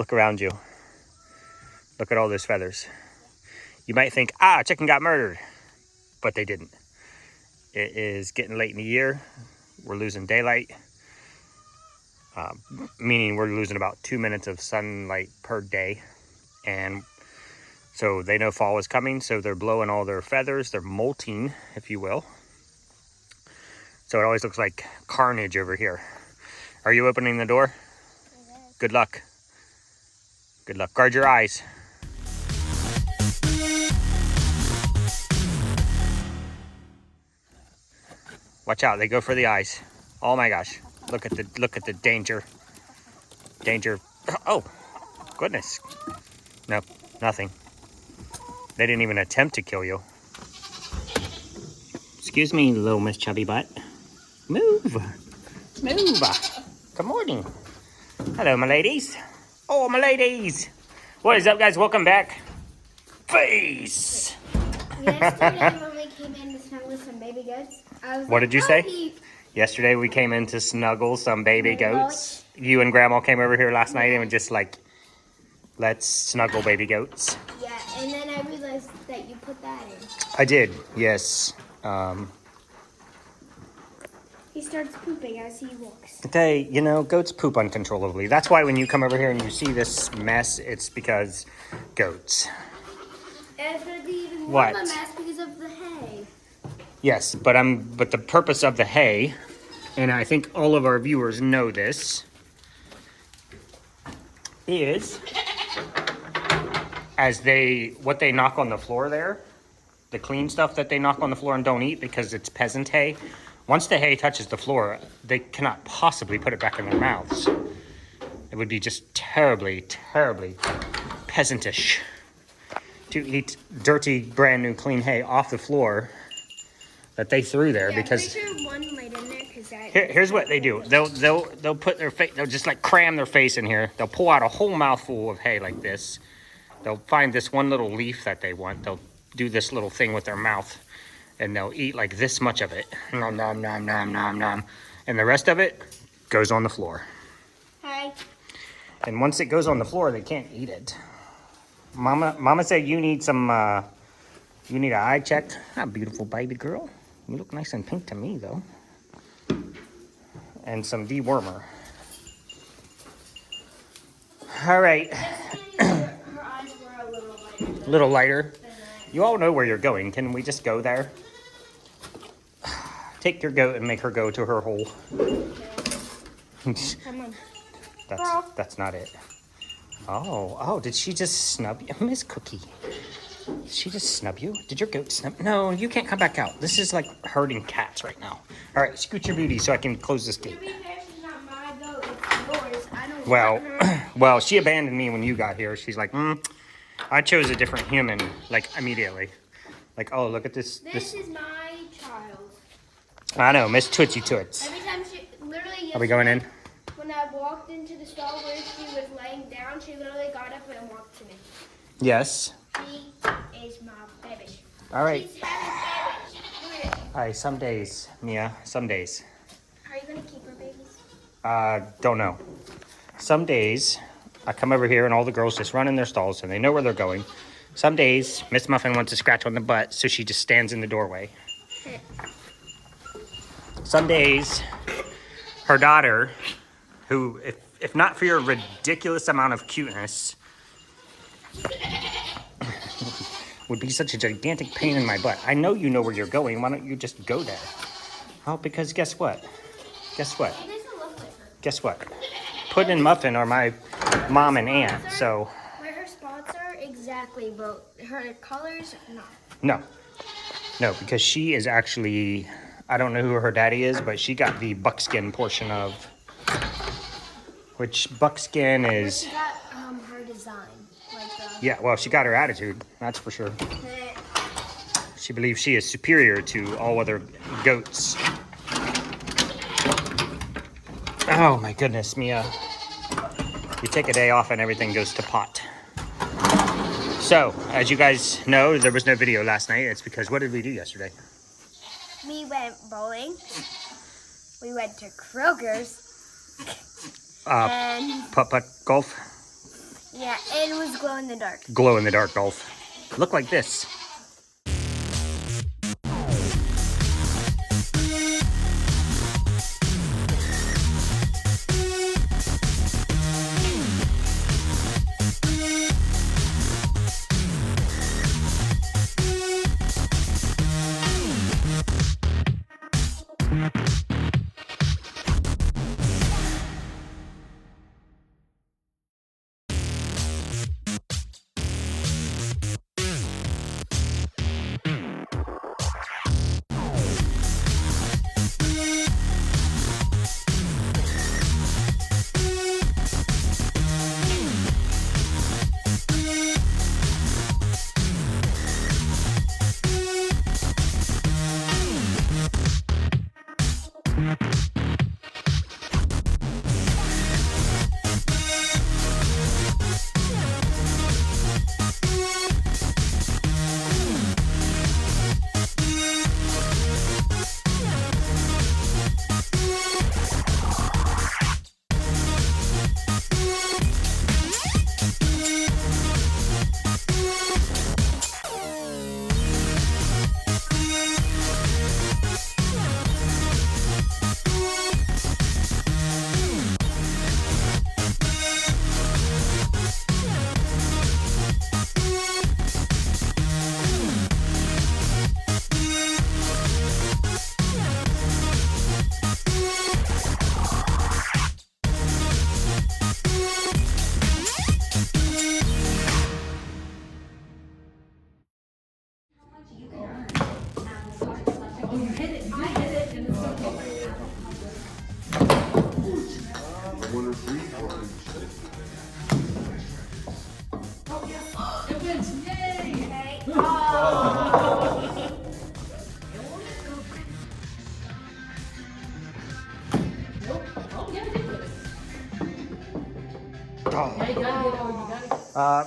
Look around you. Look at all those feathers. You might think, a chicken got murdered, but they didn't. It is getting late in the year. We're losing daylight, meaning we're losing about 2 minutes of sunlight per day. And so they know fall is coming, so they're blowing all their feathers. They're molting, if you will. So it always looks like carnage over here. Are you opening the door? Yes. Good luck. Good luck. Guard your eyes. Watch out, they go for the eyes. Oh my gosh. Look at the danger. Danger. Oh, goodness. No, nothing. They didn't even attempt to kill you. Excuse me, little Miss Chubby Butt. Move. Move. Good morning. Hello, my ladies. Oh, my ladies. What is up, guys? Welcome back. Face. Yesterday when we came in to snuggle some baby goats, I was What like, did you say? Yesterday we came in to snuggle some baby goats. You and Grandma came over here last night and were just like, let's snuggle baby goats. Yeah, and then I realized that you put that in. I did, yes. He starts pooping as he walks. Okay, you know, goats poop uncontrollably. That's why when you come over here and you see this mess, it's because goats. And it's going to be even more What? of a mess because of the hay. Yes, but the purpose of the hay, and I think all of our viewers know this, is what they knock on the floor there, the clean stuff that they knock on the floor and don't eat because it's peasant hay. Once the hay touches the floor, they cannot possibly put it back in their mouths. It would be just terribly, terribly peasantish to eat dirty, brand new, clean hay off the floor that they threw there because. I'm pretty sure one laid in there because that. Here's what they do. They'll put their face. They'll just like cram their face in here. They'll pull out a whole mouthful of hay like this. They'll find this one little leaf that they want. They'll do this little thing with their mouth, and they'll eat like this much of it. Nom nom nom nom nom nom, and the rest of it goes on the floor. Hi. And once it goes on the floor, they can't eat it. Mama said you need some. You need an eye check. Ah, beautiful baby girl. You look nice and pink to me though. And some dewormer. All right. Her eyes were a little lighter. Little lighter. You all know where you're going. Can we just go there? Take your goat and make her go to her hole. Come on. That's not it. Oh, did she just snub you? Miss Cookie. Did she just snub you? Did your goat snub? No, you can't come back out. This is like herding cats right now. All right, scoot your booty so I can close this gate. To be fair, she's not my goat, it's yours. I don't want her. Well, she abandoned me when you got here. She's like, I chose a different human, like immediately. Like, oh, look at this. This is my child. I know, Miss Tootsie Toots. Every time she, literally, Are we going in? when I walked into the stall where she was laying down, she literally got up and walked to me. Yes. She is my baby. All right. She's having babies. Come here. All right, some days, Mia, some days. Are you going to keep her babies? Don't know. Some days, I come over here and all the girls just run in their stalls and they know where they're going. Some days, Miss Muffin wants to scratch on the butt, so she just stands in the doorway. Some days, her daughter, who, if not for your ridiculous amount of cuteness, would be such a gigantic pain in my butt. I know you know where you're going. Why don't you just go there? Oh, because guess what? Guess what? She doesn't look like her. Guess what? Puddin' and Muffin are my mom and aunt, so... Where her spots are, exactly, but her colors, no. No, because she is actually... I don't know who her daddy is, but she got the buckskin portion of... Which buckskin is... She got her design. Like the... Yeah, well, she got her attitude, that's for sure. She believes she is superior to all other goats. Oh my goodness, Mia. You take a day off and everything goes to pot. So, as you guys know, there was no video last night. It's because, what did we do yesterday? We went bowling. We went to Kroger's. And Putt-putt golf. Yeah, and it was glow in the dark. Glow in the dark golf. Look like this.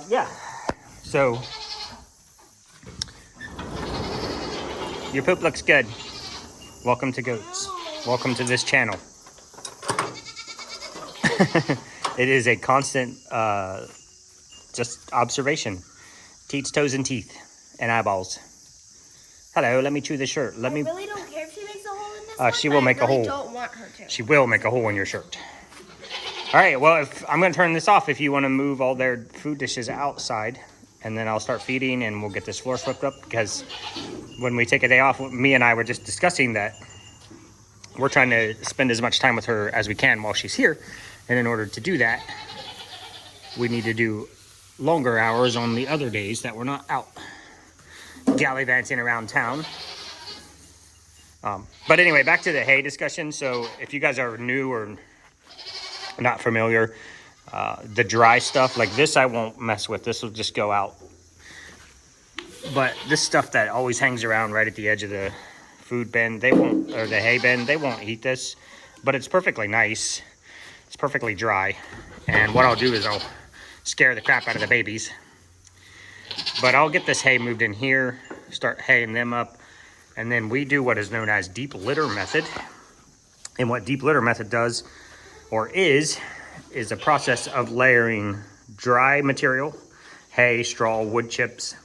Yeah. So your poop looks good. Welcome to goats. Welcome to this channel. It is a constant, just observation. Teats, toes, and teeth, and eyeballs. Hello, let me chew the shirt. I really don't care if she makes a hole in this one, she will make a hole. I don't want her to. She will make a hole in your shirt. All right, well, if I'm going to turn this off if you want to move all their food dishes outside, and then I'll start feeding and we'll get this floor swept up, because when we take a day off, me and I were just discussing that we're trying to spend as much time with her as we can while she's here. And in order to do that, we need to do longer hours on the other days that we're not out gallivanting around town. But anyway, back to the hay discussion. So if you guys are new or not familiar, the dry stuff like this I won't mess with. This will just go out. But this stuff that always hangs around right at the edge of the food bin, they won't, or the hay bin, they won't eat this. But it's perfectly nice. It's perfectly dry. And what I'll do is I'll scare the crap out of the babies. But I'll get this hay moved in here, start haying them up, and then we do what is known as deep litter method. And what deep litter method does, or is a process of layering dry material, hay, straw, wood chips,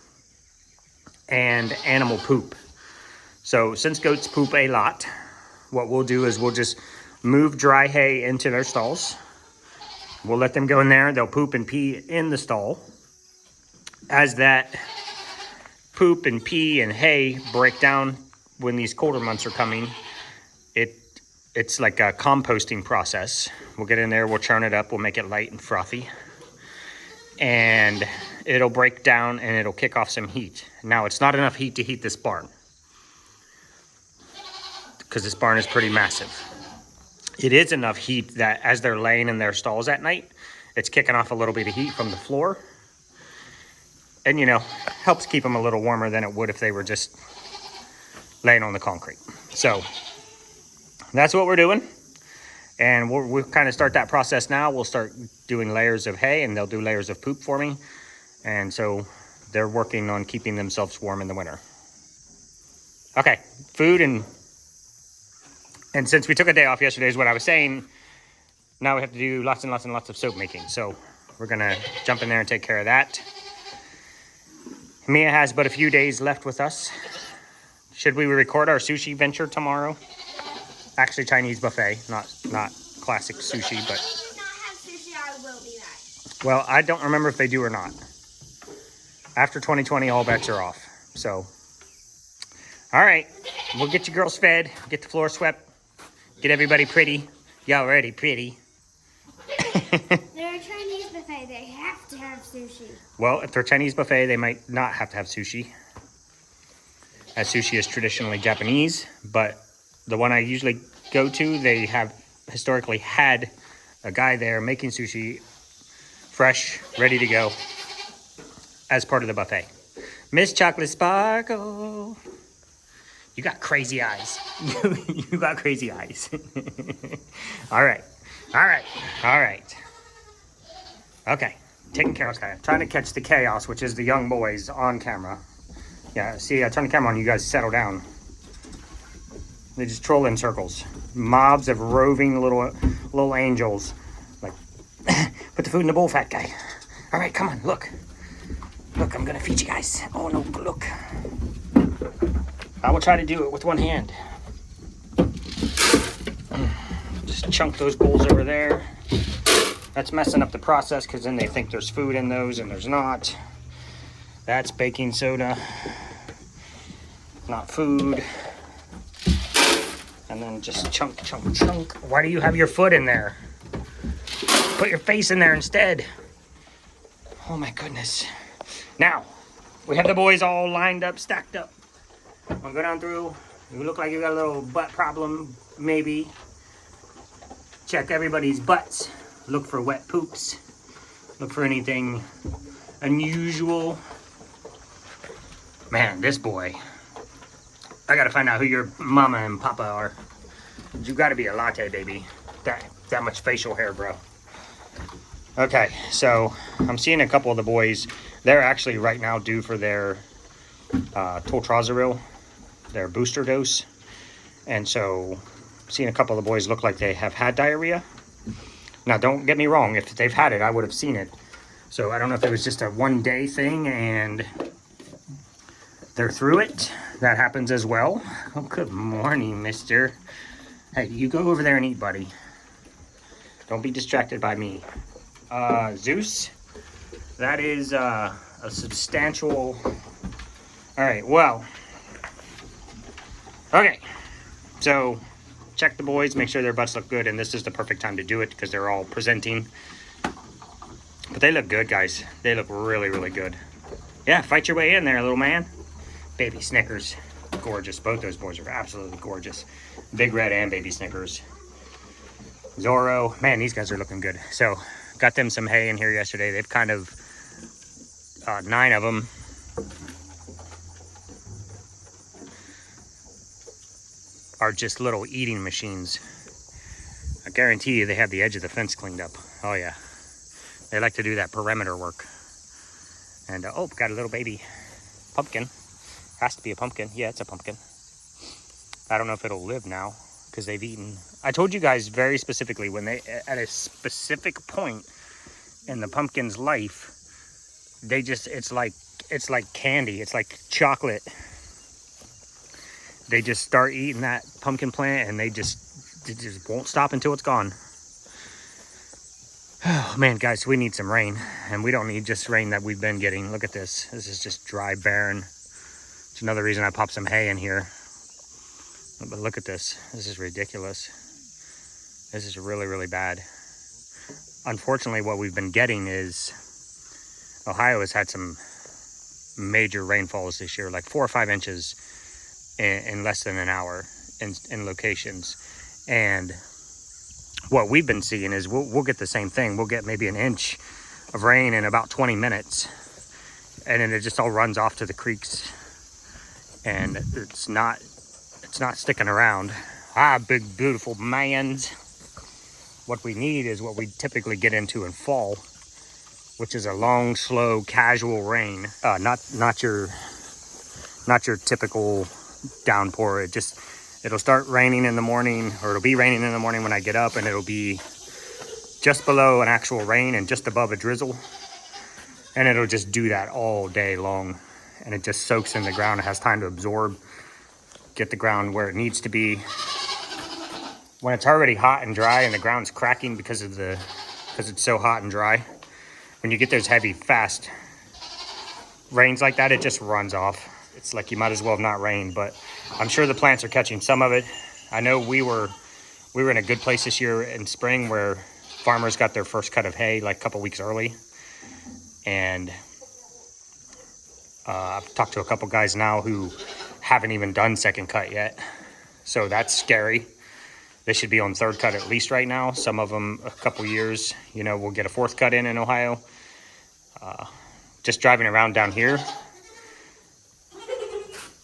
and animal poop. So since goats poop a lot, what we'll do is we'll just move dry hay into their stalls. We'll let them go in there. They'll poop and pee in the stall. As that poop and pee and hay break down when these colder months are coming, it's like a composting process. We'll get in there, we'll churn it up, we'll make it light and frothy. And it'll break down and it'll kick off some heat. Now, it's not enough heat to heat this barn, because this barn is pretty massive. It is enough heat that as they're laying in their stalls at night, it's kicking off a little bit of heat from the floor. And, you know, helps keep them a little warmer than it would if they were just laying on the concrete. So that's what we're doing. And we'll kind of start that process now. We'll start doing layers of hay, and they'll do layers of poop for me. And so they're working on keeping themselves warm in the winter. Okay, food and since we took a day off yesterday is what I was saying, now we have to do lots and lots and lots of soap making. So we're gonna jump in there and take care of that. Mia has but a few days left with us. Should we record our sushi venture tomorrow? Actually, Chinese buffet, not classic sushi, but... If we not have sushi, I will be that. Well, I don't remember if they do or not. After 2020, all bets are off. So, all right, we'll get you girls fed, get the floor swept, get everybody pretty. Y'all already pretty. They're a Chinese buffet. They have to have sushi. Well, if they're Chinese buffet, they might not have to have sushi, as sushi is traditionally Japanese. But the one I usually go to, they have historically had a guy there making sushi fresh, ready to go, as part of the buffet. Miss Chocolate Sparkle. You got crazy eyes. You got crazy eyes. All right. Okay, taking care of it. Okay, trying to catch the chaos, which is the young boys on camera. Yeah, see, I turn the camera on, you guys settle down. They just troll in circles. Mobs of roving little angels. Like, put the food in the bowl, fat guy. All right, come on, look. Look, I'm gonna feed you guys. Oh no, look. I will try to do it with one hand. Just chunk those bowls over there. That's messing up the process because then they think there's food in those and there's not. That's baking soda, not food. And then just chunk. Why do you have your foot in there? Put your face in there instead. Oh my goodness. Now, we have the boys all lined up, stacked up. I'll go down through. You look like you got a little butt problem, maybe. Check everybody's butts. Look for wet poops. Look for anything unusual. Man, this boy. I gotta find out who your mama and papa are. You gotta be a latte, baby. That much facial hair, bro. Okay, so I'm seeing a couple of the boys. They're actually right now due for their toltrazuril, their booster dose. And so seeing a couple of the boys look like they have had diarrhea. Now, don't get me wrong. If they've had it, I would have seen it. So I don't know if it was just a one-day thing and they're through it. That happens as well. Oh, good morning, mister. Hey, you go over there and eat, buddy. Don't be distracted by me. Zeus, that is a substantial... All right, well. Okay, so... check the boys, make sure their butts look good, and this is the perfect time to do it because they're all presenting. But they look good, guys. They look really, really good. Yeah, fight your way in there, little man. Baby Snickers, gorgeous. Both those boys are absolutely gorgeous. Big Red and Baby Snickers. Zorro, man, these guys are looking good. So, got them some hay in here yesterday. They've kind of, 9 of them. Are just little eating machines. I guarantee you they have the edge of the fence cleaned up. Oh yeah. They like to do that perimeter work. And oh, got a little baby pumpkin. Has to be a pumpkin. Yeah, it's a pumpkin. I don't know if it'll live now because they've eaten. I told you guys very specifically when they, at a specific point in the pumpkin's life, they just, it's like candy. It's like chocolate. They just start eating that pumpkin plant and they just won't stop until it's gone. Oh man, guys, we need some rain, and we don't need just rain that we've been getting. Look at this. This is just dry, barren. It's another reason I popped some hay in here. But look at this. This is ridiculous. This is really, really bad. Unfortunately, what we've been getting is Ohio has had some major rainfalls this year, like 4 or 5 inches in less than an hour in locations. And what we've been seeing is we'll get the same thing. We'll get maybe an inch of rain in about 20 minutes. And then it just all runs off to the creeks. And it's not sticking around. Big, beautiful mans. What we need is what we typically get into in fall, which is a long, slow, casual rain. Not your typical downpour. It'll start raining in the morning, or it'll be raining in the morning when I get up, and it'll be just below an actual rain and just above a drizzle. And it'll just do that all day long. And it just soaks in the ground. It has time to absorb, get the ground where it needs to be. When it's already hot and dry and the ground's cracking because it's so hot and dry, when you get those heavy, fast rains like that, it just runs off. It's like you might as well have not rained, but I'm sure the plants are catching some of it. I know we were in a good place this year in spring where farmers got their first cut of hay like a couple weeks early. And I've talked to a couple guys now who haven't even done second cut yet. So that's scary. They should be on third cut at least right now. Some of them a couple years, you know, we'll get a fourth cut in Ohio. Just driving around down here,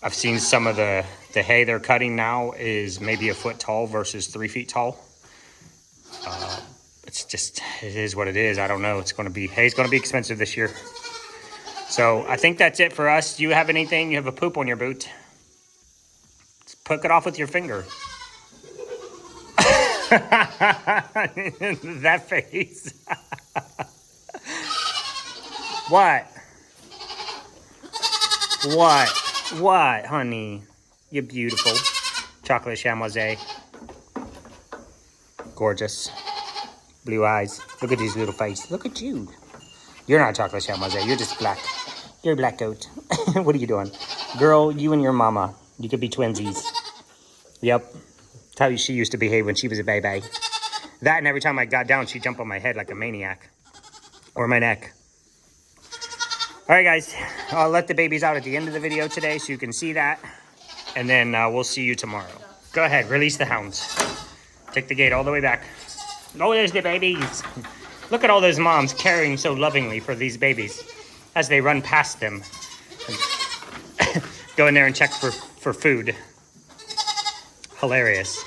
I've seen some of the hay they're cutting now is maybe a foot tall versus 3 feet tall. It is what it is. I don't know. Hay's going to be expensive this year. So I think that's it for us. Do you have anything? You have a poop on your boot. Just poke it off with your finger. That face. What? What, honey? You're beautiful. Chocolate chamois. Gorgeous. Blue eyes. Look at his little face. Look at you. You're not chocolate chamois. You're just black. You're a black goat. What are you doing? Girl, you and your mama. You could be twinsies. Yep. That's how she used to behave when she was a baby. That and every time I got down, she'd jump on my head like a maniac. Or my neck. All right, guys. I'll let the babies out at the end of the video today so you can see that. And then we'll see you tomorrow. Go ahead. Release the hounds. Take the gate all the way back. Oh, there's the babies. Look at all those moms caring so lovingly for these babies as they run past them. Go in there and check for food. Hilarious.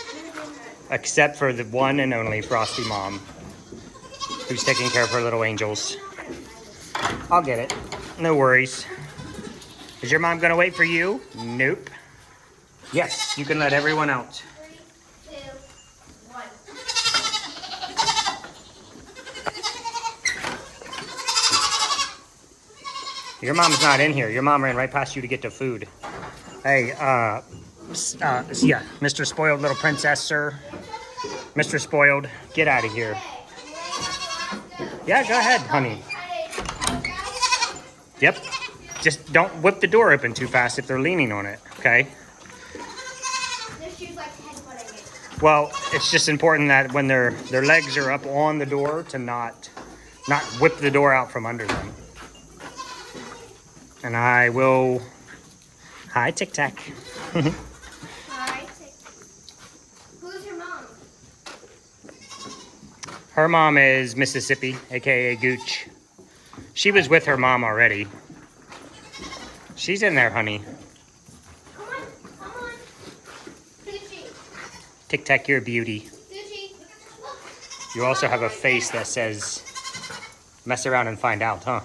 Except for the one and only Frosty mom who's taking care of her little angels. I'll get it. No worries. Is your mom going to wait for you? Nope. Yes, you can let everyone out. 3, 2, 1. Your mom's not in here. Your mom ran right past you to get the food. Hey, yeah, Mr. Spoiled Little Princess, sir. Mr. Spoiled, get out of here. Yeah, go ahead, honey. Yep. Just don't whip the door open too fast if they're leaning on it, okay? Well, it's just important that when their legs are up on the door to not whip the door out from under them. And I will... Hi, Tic Tac. Hi, Tic. Who's your mom? Her mom is Mississippi, a.k.a. Gooch. She was with her mom already. She's in there, honey. Come on. Gucci. Tic Tac, you're a beauty. Gucci. You also have a face that says, mess around and find out, huh?